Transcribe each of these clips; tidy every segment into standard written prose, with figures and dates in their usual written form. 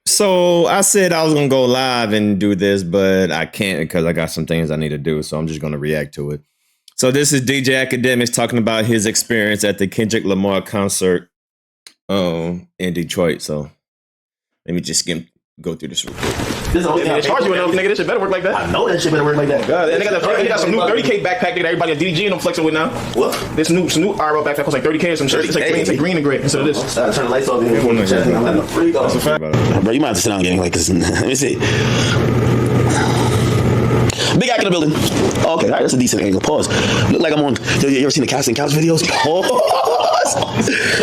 So I said I was gonna go live and do this, but I can't because I got some things I need to do. So I'm just gonna react to it. So this is DJ Akademiks talking about his experience at the Kendrick Lamar concert in Detroit. So let me just go through this real quick. This is the only thing they charge you enough, nigga. This shit better work like that. I know that shit better work like that. God, and they got some new 30K backpack that everybody at DDG and them flexing with now. What? This new IRL backpack costs like 30K or some shit. It's like green and gray instead of this. I turn the lights off in here. I'm letting the freak off. Bro, you might have to sit down again. Like this. Let me see. Big act in the building. Oh, okay, all right, that's a decent angle. Pause. Look like I'm on. Yo, you ever seen the Casting Couch videos? Pause.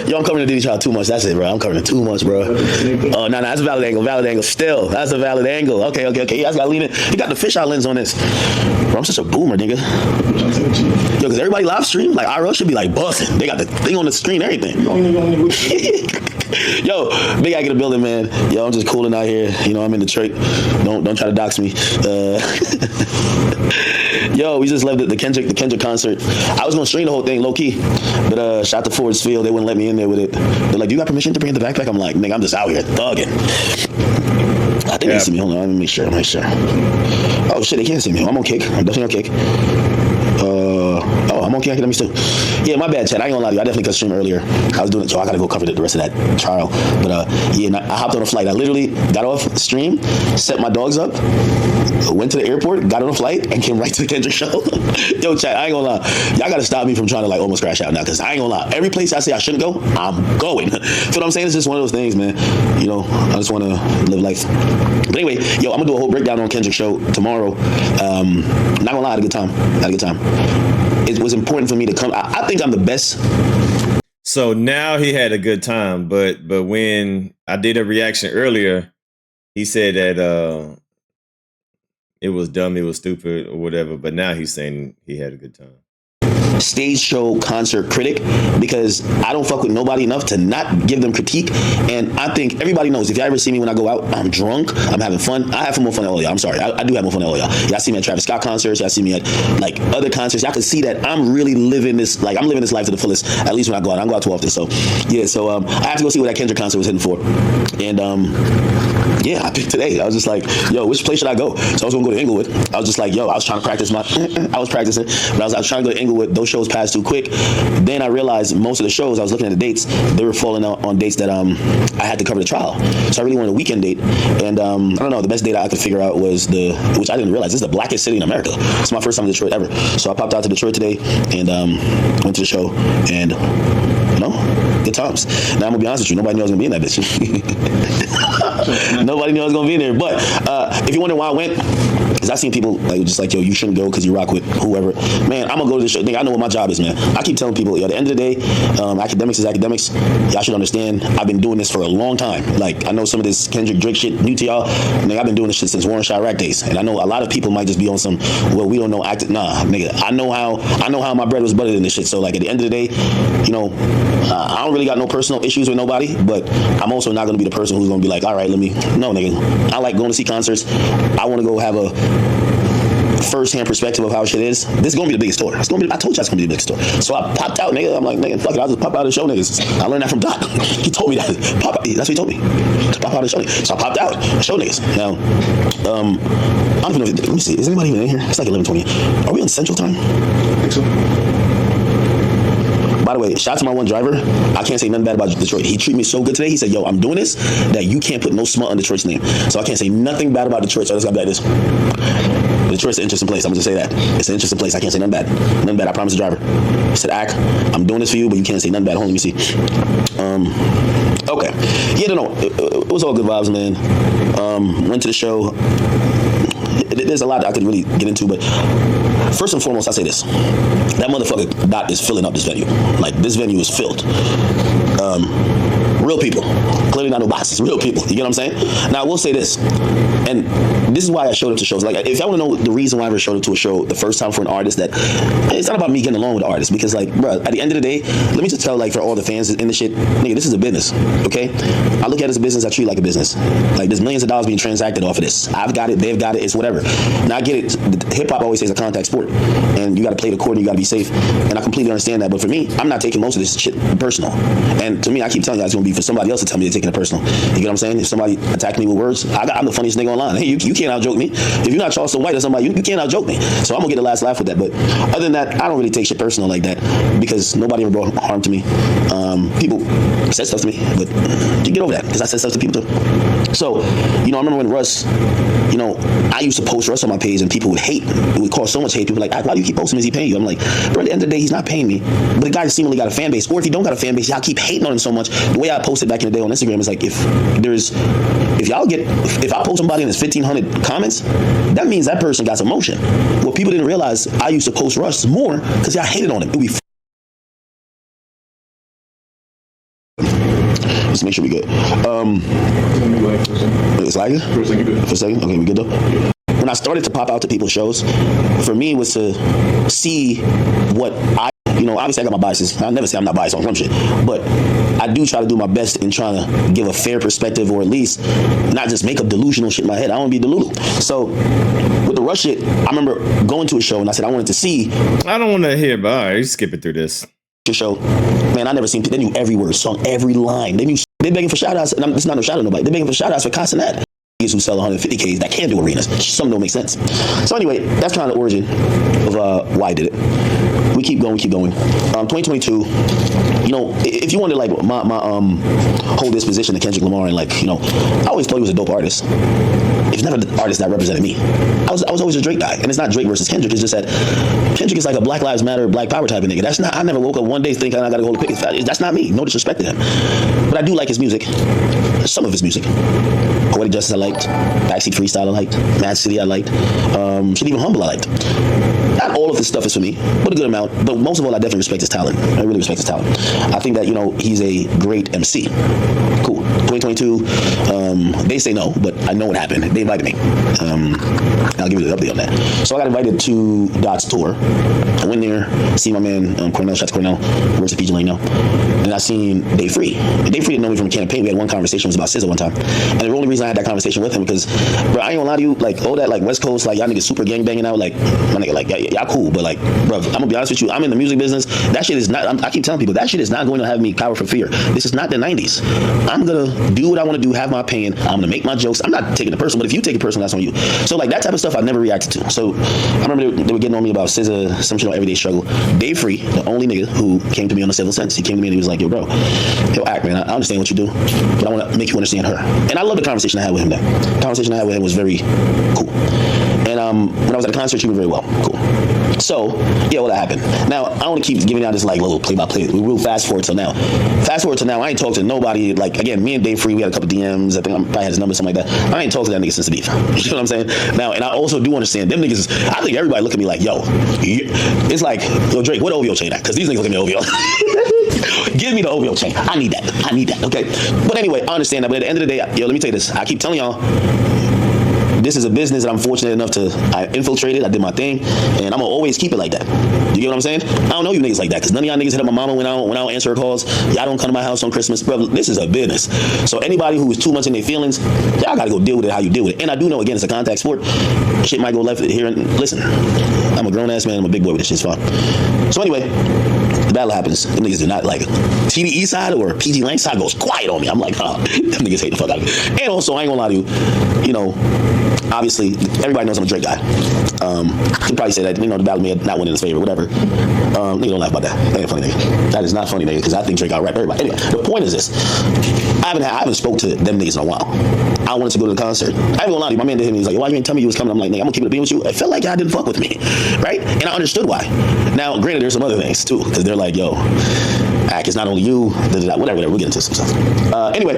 Yo, I'm covering the DD child too much. That's it, bro. I'm covering it too much, bro. Oh, no, that's a valid angle. Valid angle. Still, that's a valid angle. Okay. You guys got to lean in. You got the fisheye lens on this. Bro, I'm such a boomer, nigga. Yo, because everybody live stream, like IRL should be like buzzing. They got the thing on the screen, everything. Yo, big act in the building, man. Yo, I'm just cooling out here. You know, I'm in Detroit. Don't try to dox me. Yo, we just left the Kendrick concert. I was gonna stream the whole thing low key, but shot to Ford's Field. They wouldn't let me in there with it. They're like, "Do you got permission to bring the backpack?" I'm like, "Nigga, I'm just out here thugging." I think they see me. Hold on, let me make sure. Oh shit, they can't see me. I'm on kick. I'm definitely on kick. I'm on Akademiks too. Yeah, my bad, Chad. I ain't gonna lie to you. I definitely cut stream earlier. I was doing it, so I gotta go cover the rest of that trial. But yeah, I hopped on a flight. I literally got off stream, set my dogs up, went to the airport, got on a flight, and came right to the Kendrick show. Yo, Chad, I ain't gonna lie. Y'all gotta stop me from trying to like almost crash out now, because I ain't gonna lie. Every place I say I shouldn't go, I'm going. So what I'm saying is just one of those things, man. You know, I just wanna live life. But anyway, yo, I'm gonna do a whole breakdown on Kendrick show tomorrow. Not gonna lie, I had a good time. It was important for me to come. I think I'm the best. So now he had a good time, but when I did a reaction earlier, he said that it was dumb, it was stupid, or whatever. But now he's saying he had a good time. Stage show concert critic, because I don't fuck with nobody enough to not give them critique. And I think everybody knows, if y'all ever see me when I go out, I'm drunk, I'm having fun. I have more fun than all y'all. I'm sorry, I do have more fun than all y'all. Y'all see me at Travis Scott concerts, y'all see me at like other concerts. Y'all can see that I'm really living this, like I'm living this life to the fullest, at least when I go out. I don't go out too often. So yeah, I have to go see what that Kendrick concert was hitting for. And yeah, I picked today. I was just like, yo, which place should I go? So I was gonna go to Inglewood. I was just like, yo, I was trying to practice I was practicing, but I was trying to go to Inglewood. Those shows passed too quick. Then I realized most of the shows, I was looking at the dates, they were falling out on dates that I had to cover the trial. So I really wanted a weekend date. And I don't know, the best date I could figure out was which I didn't realize, this is the blackest city in America. It's my first time in Detroit ever. So I popped out to Detroit today and went to the show, and good times. Now I'm gonna be honest with you, nobody knew I was gonna be in that bitch. Nobody knew I was gonna be in there. But if you wonder why I went, because I seen people like just like, yo, you shouldn't go because you rock with whoever. Man, I'm gonna go to the show. I know what my job is, man. I keep telling people, yo, at the end of the day, Akademiks is Akademiks. Y'all should understand, I've been doing this for a long time. Like, I know some of this Kendrick Drake shit new to y'all. Nigga, I've been doing this shit since Warren Chirac days. And I know a lot of people might just be on some, well, we don't know nah, nigga. I know how my bread was buttered in this shit. So like at the end of the day, I don't really got no personal issues with nobody, but I'm also not gonna be the person who's gonna be like, all right, no, nigga. I like going to see concerts. I wanna go have a first-hand perspective of how shit is. This is gonna be the biggest tour. I told you it's gonna be the biggest tour. So I popped out, nigga. I'm like, nigga, fuck it, I'll just pop out and show niggas. I learned that from Doc. He told me that. That's what he told me. To pop out and show niggas. So I popped out and show niggas. Now, I don't even know let me see, is anybody even in here? It's like 11:20. Are we on Central Time? I think so. By the way, shout out to my one driver. I can't say nothing bad about Detroit. He treated me so good today. He said, yo, I'm doing this, that you can't put no smut on Detroit's name. So I can't say nothing bad about Detroit. So I just got to be like this. Detroit's an interesting place. I'm just gonna say that. It's an interesting place. I can't say nothing bad. Nothing bad. I promise the driver. He said, Ak, I'm doing this for you, but you can't say nothing bad. Hold on, let me see. Okay. Yeah, no. It was all good vibes, man. Went to the show. There's a lot I could really get into, but first and foremost, I say this. That motherfucker Dot is filling up this venue. Like, this venue is filled. Real people. Clearly not no bots. It's real people. You get what I'm saying? Now, I will say this. And this is why I showed up to shows. Like, if y'all want to know the reason why I ever showed up to a show the first time for an artist, that it's not about me getting along with the artist. Because, like, bro, at the end of the day, let me just tell, like, for all the fans in the shit, nigga, this is a business. Okay? I look at it as a business. I treat it like a business. Like, there's millions of dollars being transacted off of this. I've got it. They've got it. It's whatever. Now, I get it. Hip-hop always says a contact sport. And you got to play the court and you got to be safe. And I completely understand that. But for me, I'm not taking most of this shit personal. And to me, I keep telling you, it's going to be for somebody else to tell me they're taking it personal. You get what I'm saying? If somebody attacked me with words, I'm the funniest nigga online. Hey, you can't out joke me. If you're not Charleston White or somebody, you can't out joke me. So I'm gonna get the last laugh with that. But other than that, I don't really take shit personal like that because nobody ever brought harm to me. People said stuff to me, but you get over that because I said stuff to people too. So, I remember when Russ, I used to post Russ on my page and people would hate. It would cause so much hate. People were like, why do you keep posting him? Is he paying you? I'm like, bro, at the end of the day, he's not paying me. But the guy seemingly got a fan base. Or if he don't got a fan base, y'all keep hating on him so much. The way I posted back in the day on Instagram is like, if I post somebody and there's 1,500 comments, that means that person got some motion. What people didn't realize, I used to post Russ more because y'all hated on him. It would be Let's make sure we good. It's lagging? For a second? Okay, we good though? When I started to pop out to people's shows, for me it was to see what obviously I got my biases. I'll never say I'm not biased on some shit, but I do try to do my best in trying to give a fair perspective, or at least not just make up delusional shit in my head. I don't want to be delulu. So with the Rush shit, I remember going to a show and I said I wanted to see. I don't want to hear, but all right, you skip it through this. Show, man, I never seen. They knew every word, song, every line. They begging for shout outs, and it's not no shout out nobody. They begging for shout outs for Castanet. Who sell 150Ks that can do arenas. Some don't make sense. So anyway, that's kind of the origin of why I did it. We keep going. 2022. If you wanted like my whole disposition to Kendrick Lamar and I always thought he was a dope artist. It's never the artist that represented me. I was always a Drake guy, and it's not Drake versus Kendrick. It's just that Kendrick is like a Black Lives Matter, Black Power type of nigga. That's not. I never woke up one day thinking I gotta go to pick his fat. That's not me. No disrespect to him, but I do like his music. Some of his music. Poetic Justice I liked. Backseat Freestyle I liked. Mad City I liked. Shit Even Humble I liked. Not all of his stuff is for me, but a good amount. But most of all, I definitely respect his talent. I really respect his talent. I think that he's a great MC. Cool. 2022. They say no, but I know what happened. They invited me. I'll give you the update on that. So I got invited to Dot's tour. I went there, see my man Cornell. Shout out to Cornell. Works at PG Lane now. And I seen Dave Free. And Dave Free didn't know me from a campaign. We had one conversation. It was about SZA one time. And the only reason I had that conversation with him because, bro, I ain't gonna lie to you, like all that like West Coast, like y'all niggas super gang banging out, like my nigga, like y'all cool, but like, bro, I'm gonna be honest with you, I'm in the music business. That shit is not. I keep telling people that shit is not going to have me cower for fear. This is not the 90s. I'm gonna do what I want to do, have my opinion. I'm gonna make my jokes. I'm not taking it personal, but if you take it personal, that's on you. So like that type of stuff, I never reacted to. So I remember they were getting on me about SZA, some shit on Everyday Struggle. Dave Free, the only nigga who came to me on the civil sense, he came to me and he was like, yo, bro, act, man. I understand what you do, but I want to make you understand her. And I love the conversation I had with him there. The conversation I had with him was very cool. And when I was at the concert, she was very well. Cool. So, yeah, well, that happened. Now, I don't want to keep giving out this like little play-by-play. We'll fast forward till now. Fast forward till now, I ain't talked to nobody. Like, again, me and Dave Free, we had a couple DMs. I think I probably had his number, something like that. I ain't talked to that nigga since the beef. You know what I'm saying? Now, and I also do understand, them niggas, I think everybody look at me like, yo, it's like, yo, Drake, what OVO chain at? Because these niggas look at me OVO. Give me the OVO chain. I need that. Okay. But anyway, I understand that. But at the end of the day, yo, let me tell you this. I keep telling y'all, this is a business that I'm fortunate enough to I infiltrated. I did my thing, and I'm gonna always keep it like that. You get what I'm saying? I don't know you niggas like that, because none of y'all niggas hit up my mama when I don't answer her calls. Y'all don't come to my house on Christmas. Bro, this is a business. So anybody who is too much in their feelings, y'all gotta go deal with it how you deal with it. And I do know, again, it's a contact sport. Shit might go left here. And listen, I'm a grown ass man. I'm a big boy with this shit's fun. So anyway, the battle happens. Them niggas do not like it. TDE side or PG Lang side goes quiet on me. I'm like, them niggas hate the fuck out of me. And also, I ain't gonna lie to you, obviously, everybody knows I'm a Drake guy. You can probably say that, the battle may not win in his favor, whatever. Nigga, don't laugh about that. That ain't funny, nigga. That is not funny, nigga, because I think Drake got rap everybody. Anyway, the point is this. I haven't spoke to them niggas in a while. I wanted to go to the concert. I ain't gonna lie to you. My man did him. He's like, why you ain't tell me you was coming? I'm like, nigga, I'm gonna keep it a being with you. It felt like y'all didn't fuck with me, right? And I understood why. Now, granted, there's some other things, too, because they're like, yo, Ack, it's not only you, whatever, we'll get into some stuff. Anyway,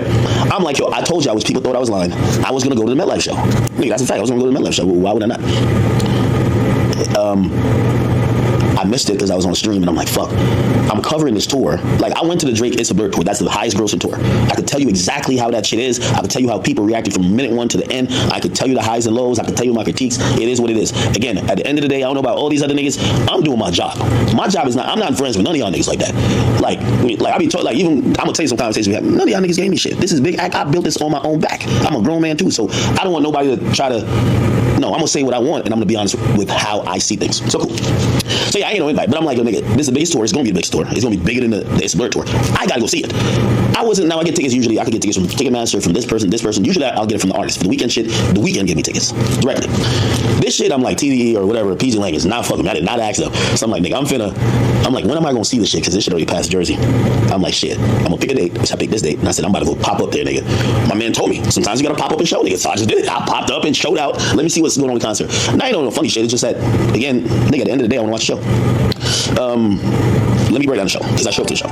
I'm like, yo, I told y'all, people thought I was lying. I was gonna go to the MetLife show. Nigga, that's a fact. I was gonna go to the MetLife show. Why would I not? I missed it because I was on stream, and I'm like, fuck. I'm covering this tour. Like, I went to the Drake It's a Blur tour. That's the highest grossing tour. I could tell you exactly how that shit is. I could tell you how people reacted from minute one to the end. I could tell you the highs and lows. I could tell you my critiques. It is what it is. Again, at the end of the day, I don't know about all these other niggas. I'm doing my job. My job is not, I'm not friends with none of y'all niggas like that. Like I be told, like, even, I'm gonna tell you some conversations we have. None of y'all niggas gave me shit. This is big. I built this on my own back. I'm a grown man too, so I don't want nobody to try to, no, I'm gonna say what I want, and I'm gonna be honest with how I see things. So cool. So yeah, I ain't no invite, but I'm like, nigga, this is the biggest tour. It's gonna be the biggest tour. It's gonna be bigger than the Explore tour. I gotta go see it. Now I get tickets usually. I could get tickets from Ticketmaster, from this person. Usually I'll get it from the artist. For the weekend shit, the weekend give me tickets directly. This shit, I'm like TDE or whatever, PG Lang is not fucking. I did not ask them. So I'm like, nigga, I'm like, when am I gonna see this shit? Because this shit already passed Jersey. I'm like, shit, I'm gonna pick a date. So I picked this date, and I said, I'm about to go pop up there, nigga. My man told me sometimes you gotta pop up and show, nigga. So I just did it. I popped up and showed out. Let me see what's going on in the concert. Now you know no funny shit. It's just that, again, nigga, at the end of the day, I wanna watch the show. Let me break down the show, because I showed up to the show.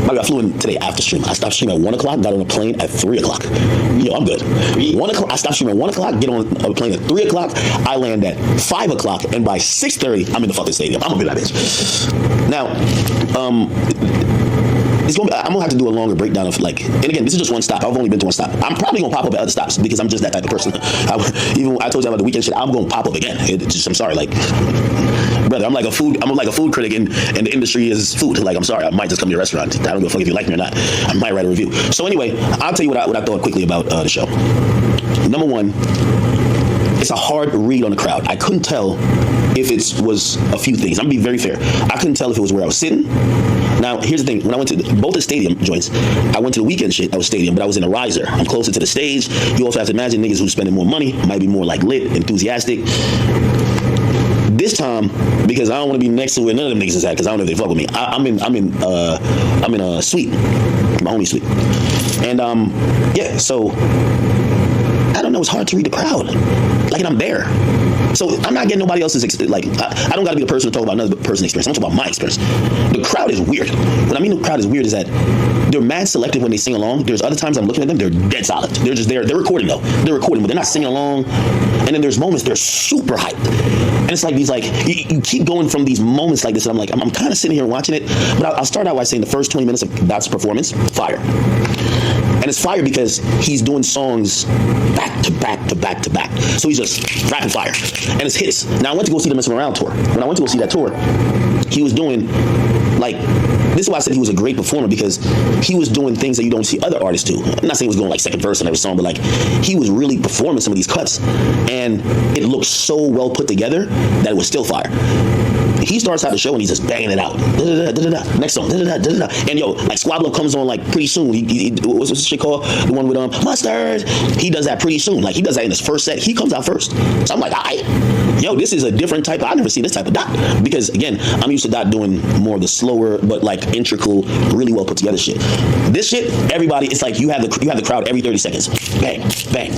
I flew in today after stream. I stopped streaming at 1 o'clock, got on a plane at 3 o'clock. Yo, I'm good. 1 o'clock, I stopped streaming at 1 o'clock, get on a plane at 3 o'clock. I land at 5 o'clock, and by 6:30, I'm in the fucking stadium. I'm gonna be that bitch. Now, I'm gonna have to do a longer breakdown of like, and again, this is just one stop. I've only been to one stop. I'm probably gonna pop up at other stops because I'm just that type of person. Even when I told you about the weekend shit, I'm gonna pop up again. I'm sorry, like, brother, I'm like a food critic, and the industry is food. Like, I'm sorry, I might just come to your restaurant. I don't give a fuck if you like me or not. I might write a review. So anyway, I'll tell you what I thought quickly about the show. Number one, it's a hard read on the crowd. I couldn't tell if it was a few things. I'm gonna be very fair. I couldn't tell if it was where I was sitting. Now, here's the thing. When I went to both the stadium joints, I went to the weekend shit, I was stadium, but I was in a riser. I'm closer to the stage. You also have to imagine niggas who's spending more money might be more like lit, enthusiastic. This time, because I don't want to be next to where none of them niggas is at, because I don't know if they fuck with me. I'm in a suite, my only suite, and yeah. So I don't know. It's hard to read the crowd. Like, and I'm there. So I'm not getting nobody else's, like, I don't got to be the person to talk about another person's experience. I'm talking about my experience. The crowd is weird. What I mean the crowd is weird is that they're mad selective when they sing along. There's other times I'm looking at them, they're dead solid. They're just there. They're recording though. They're recording, but they're not singing along. And then there's moments they're super hyped. And it's like these, like, you keep going from these moments like this, and I'm like, I'm kind of sitting here watching it, but I'll start out by saying the first 20 minutes of Dot's performance, fire. And it's fire because he's doing songs back to back to back to back. So he's just rapid fire. And it's hits. Now, I went to go see the Messing Around tour. When I went to go see that tour, he was doing, like, this is why I said he was a great performer, because he was doing things that you don't see other artists do. I'm not saying he was going like second verse on every song, but like, he was really performing some of these cuts. And it looked so well put together that it was still fire. He starts out the show and he's just banging it out. Next song. And yo, like, Squablo comes on like pretty soon. What's this shit called? The one with Mustard. He does that pretty soon. Like, he does that in his first set. He comes out first. So I'm like, yo, this is a different type. I've never seen this type of Dot, because again, I'm used to Dot doing more of the slower but like integral, really well put together shit. This shit, everybody, it's like you have the crowd every 30 seconds. Bang, bang.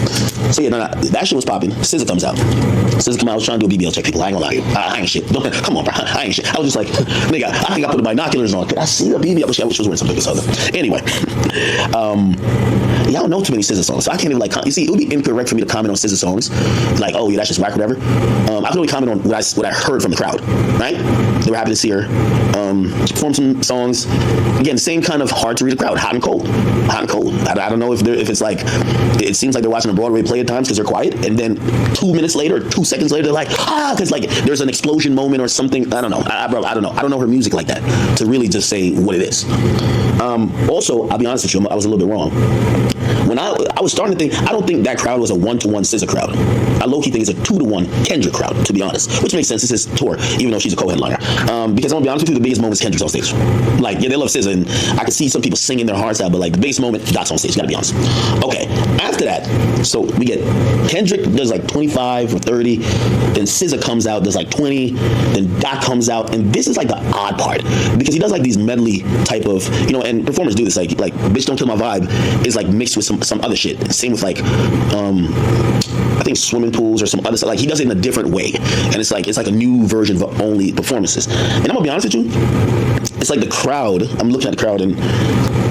So yeah, that shit was popping. SZA comes out. SZA come out. I was trying to do a BBL check, people. I ain't gonna lie. I ain't shit. Come on, bro. I ain't shit. I was just like, nigga, I think I put the binoculars on. Could I see the BBL? I wish she was wearing something other. Anyway, y'all don't know too many SZA songs, so I can't even, like, you see, it would be incorrect for me to comment on SZA songs, like, oh yeah, that's just whack, whatever. I can only comment on what I heard from the crowd, right? They were happy to see her. She performed some songs. Again, same kind of hard to read the crowd, hot and cold. I don't know if it's like, it seems like they're watching a Broadway play at times because they're quiet, and then 2 minutes later, 2 seconds later, they're like, because like there's an explosion moment or something. I don't know. I don't know her music like that to really just say what it is. Also, I'll be honest with you, I was a little bit wrong. When I was starting to think, I don't think that crowd was a 1-to-1 SZA crowd. I low-key think it's a 2-to-1 Kendrick crowd, to be honest, which makes sense. It's his tour, even though she's a co-headliner. Because I'm gonna be honest with you, the biggest moment is Kendrick's on stage. Like, yeah, they love SZA, and I can see some people singing their hearts out, but like the biggest moment, Dot's on stage, gotta be honest. Okay, after that, so we get Kendrick does like 25 or 30, then SZA comes out, does like 20, then Dot comes out, and this is like the odd part, because he does like these medley type of, and performers do this, like Bitch Don't Kill My Vibe is like mixed with some other shit. Same with like, I think swimming pools or some other stuff. Like, he does it in a different way, and it's like a new version of only performances. And I'm gonna be honest with you, it's like the crowd. I'm looking at the crowd, and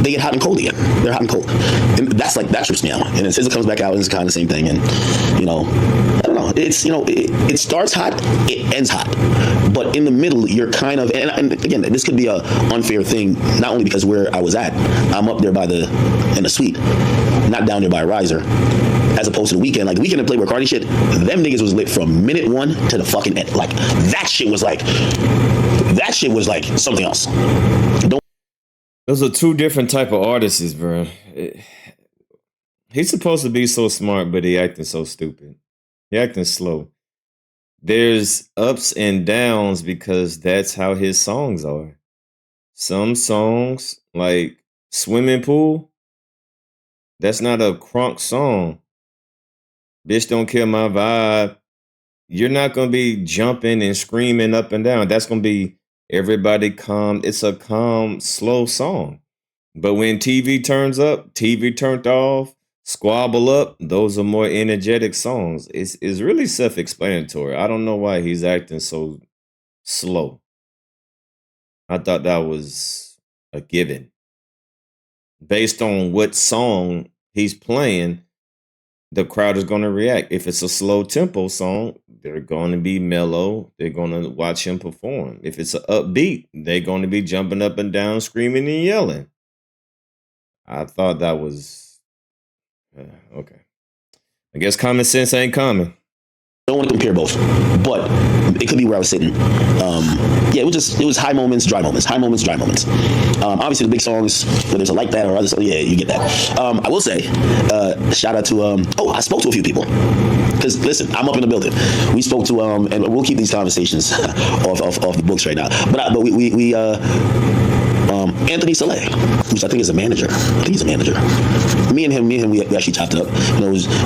they get hot and cold again. They're hot and cold, and that trips me out. And then SZA comes back out, and it's kind of the same thing. And I don't know. It's it starts hot, it ends hot, but in the middle, you're kind of. And again, this could be a unfair thing, not only because where I was at, I'm up there in the suite, not down there by a riser. As opposed to the weekend, like the weekend to Playboy Cardi shit, them niggas was lit from minute 1 to the fucking end. Like, that shit was like something else. Those are two different type of artists, bro. He's supposed to be so smart, but he acting so stupid. He acting slow. there's ups and downs because that's how his songs are. Some songs, like Swimming Pool, that's not a crunk song. Bitch Don't Kill My Vibe. You're not going to be jumping and screaming up and down. That's going to be everybody calm. It's a calm, slow song. But when TV turns up, TV turned off, Squabble Up, those are more energetic songs. It's really self-explanatory. I don't know why he's acting so slow. I thought that was a given. Based on what song he's playing, the crowd is going to react. If it's a slow tempo song, they're going to be mellow. They're going to watch him perform. If it's an upbeat, they're going to be jumping up and down, screaming and yelling. I thought that was okay. I guess common sense ain't common. I don't want to compare both, but it could be where I was sitting. Yeah, it was high moments, dry moments, high moments, dry moments. Obviously the big songs, whether it's like that or other songs, yeah, you get that. I will say, shout out to, I spoke to a few people. Because listen, I'm up in the building. We spoke to, and we'll keep these conversations off the books right now. But we Anthony Saleh, which I think is a manager. I think he's a manager. Me and him, we actually chopped it up.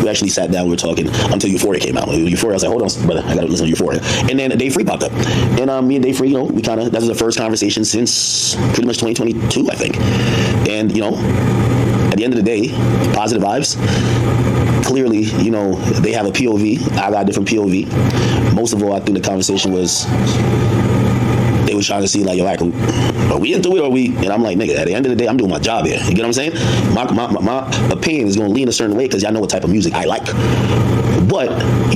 We actually sat down, we were talking until Euphoria came out. Euphoria, I was like, hold on, brother, I gotta listen to Euphoria. And then Dave Free popped up. And me and Dave Free, we kind of, that was the first conversation since pretty much 2022, I think. And, at the end of the day, positive vibes. Clearly, they have a POV. I got a different POV. Most of all, I think the conversation was, they were trying to see, like, yo, are we into it or are we? And I'm like, nigga, at the end of the day, I'm doing my job here. You get what I'm saying? My opinion is going to lean a certain way because y'all know what type of music I like. But,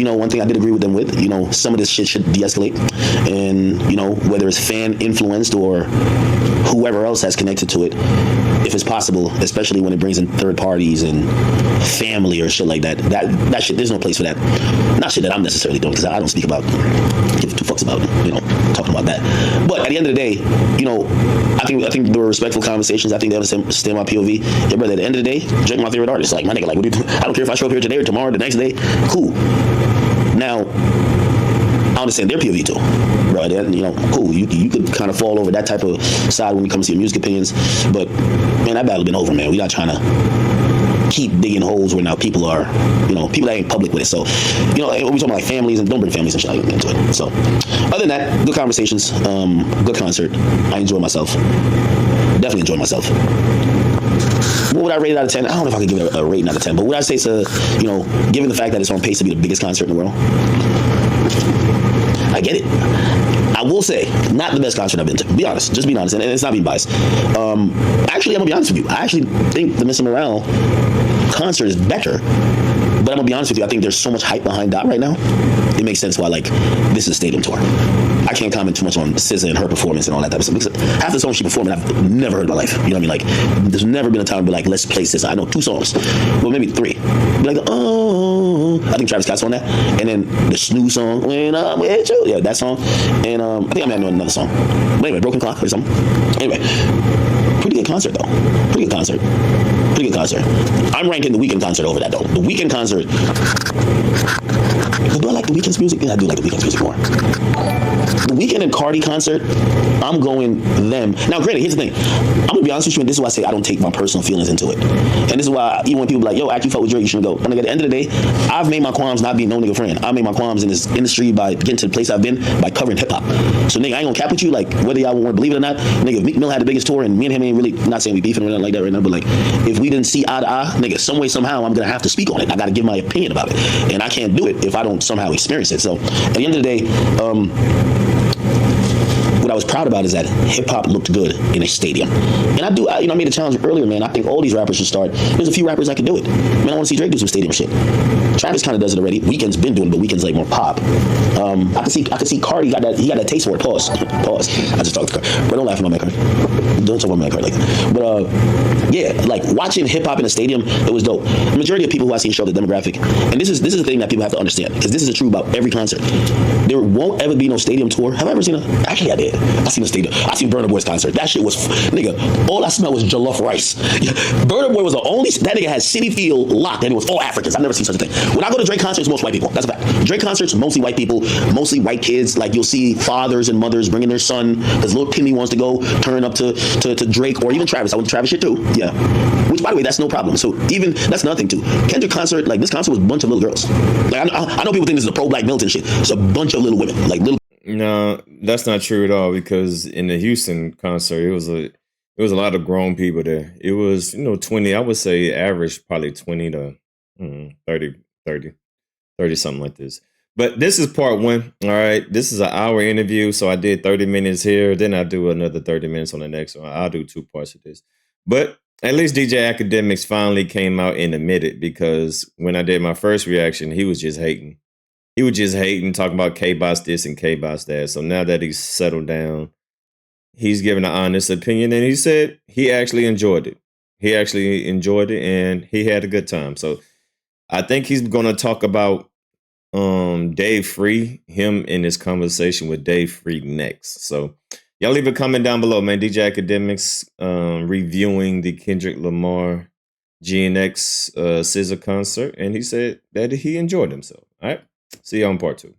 one thing I did agree with them with, some of this shit should de-escalate. And, whether it's fan influenced or whoever else has connected to it, if it's possible, especially when it brings in third parties and family or shit like that, that shit, there's no place for that. Not shit that I'm necessarily doing because I don't speak about, give two fucks about, talking about that. But at the end of the day, I think there were respectful conversations. I think they understand my POV. Yeah, brother, at the end of the day, Drake my favorite artist. Like, my nigga, like, what do you do? I don't care if I show up here today or tomorrow, the next day. Cool. Now, I understand their POV too, bro. Cool. You could kind of fall over that type of side when it comes to your music opinions, but man, that battle been over, man. We not trying to keep digging holes where now people are, people that ain't public with it. So, we talking about like families, and don't bring families and shit like into it. So, other than that, good conversations, good concert. I enjoyed myself. Definitely enjoyed myself. What would I rate it out of 10? I don't know if I could give it a rating out of 10, but would I say to, given the fact that it's on pace to be the biggest concert in the world, I get it. I will say, not the best concert I've been to. Be honest, just being honest, and it's not being biased. Actually, I'm gonna be honest with you. I actually think the Mr. Morale concert is better. But I'm gonna be honest with you, I think there's so much hype behind that right now. It makes sense why, like, this is a stadium tour. I can't comment too much on SZA and her performance and all that type of stuff. Because half the songs she performed, I've never heard in my life. You know what I mean? Like, there's never been a time to be like, let's play SZA. I know 2 songs, well, maybe 3. Be like, oh, I think Travis Scott's on that. And then the Snoo song, When I'm With You. Yeah, that song. And I think I might know another song. But anyway, Broken Clock or something. Anyway, pretty good concert though. Pretty good concert. I'm ranking the Weeknd concert over that though. The Weeknd concert. Do I like the Weeknd's music? Yeah, I do like the Weeknd's music more. The Weeknd and Cardi concert, I'm going them. Now, granted, here's the thing. I'm gonna be honest with you, and this is why I say I don't take my personal feelings into it. And this is why even when people be like, yo, you fuck with Drake, you shouldn't go. But nigga, at the end of the day, I've made my qualms not being no nigga friend. I made my qualms in this industry by getting to the place I've been by covering hip hop. So nigga, I ain't gonna cap with you, like whether y'all want to believe it or not. Nigga, if Meek Mill had the biggest tour and me and him ain't really, not saying we beefing or nothing like that right now, but like if we didn't see eye to eye, nigga, some way, somehow, I'm gonna have to speak on it. I gotta give my opinion about it. And I can't do it if I don't somehow experience it. So at the end of the day, what I was proud about is that hip hop looked good in a stadium. And I made a challenge earlier, man. I think all these rappers should start. There's a few rappers that can do it. Man, I want to see Drake do some stadium shit. Travis kind of does it already. Weeknd's been doing it, but Weeknd's like more pop. I could see Cardi got that taste for it. Pause. I just talked to Cardi. But don't laugh at my card. Don't talk about my card like that. But yeah, like watching hip hop in a stadium, it was dope. The majority of people who I see show the demographic, and this is the thing that people have to understand, because this is true about every concert. There won't ever be no stadium tour. Have I ever seen actually I did. I seen Burna Boy's concert. That shit was, nigga, all I smelled was jollof rice. Burna Boy was the only, that nigga had City Field locked, and it was all Africans. I've never seen such a thing. When I go to Drake concerts, most white people. That's a fact. Drake concerts, mostly white people, mostly white kids. Like, you'll see fathers and mothers bringing their son, because little Timmy wants to go turn up to Drake, or even Travis. I went to Travis shit too. Yeah. Which, by the way, that's no problem. So even, that's another thing too. Kendrick concert, like, this concert was a bunch of little girls. Like, I know people think this is a pro-black militant shit. It's a bunch of little women. Like, little. No, that's not true at all, because in the Houston concert, it was a lot of grown people there. It was, 20, I would say average, probably 20 to 30, something like this. But this is part one. All right. This is an hour interview. So I did 30 minutes here. Then I do another 30 minutes on the next one. I'll do 2 parts of this. But at least DJ Akademiks finally came out and admitted, because when I did my first reaction, he was just hating. He was just hating, talking about K-Boss this and K-Boss that. So now that he's settled down, he's giving an honest opinion. And he said he actually enjoyed it. He actually enjoyed it and he had a good time. So I think he's going to talk about Dave Free, him in his conversation with Dave Free next. So y'all leave a comment down below, man. DJ Akademiks reviewing the Kendrick Lamar GNX SZA concert. And he said that he enjoyed himself. All right. See you on part 2.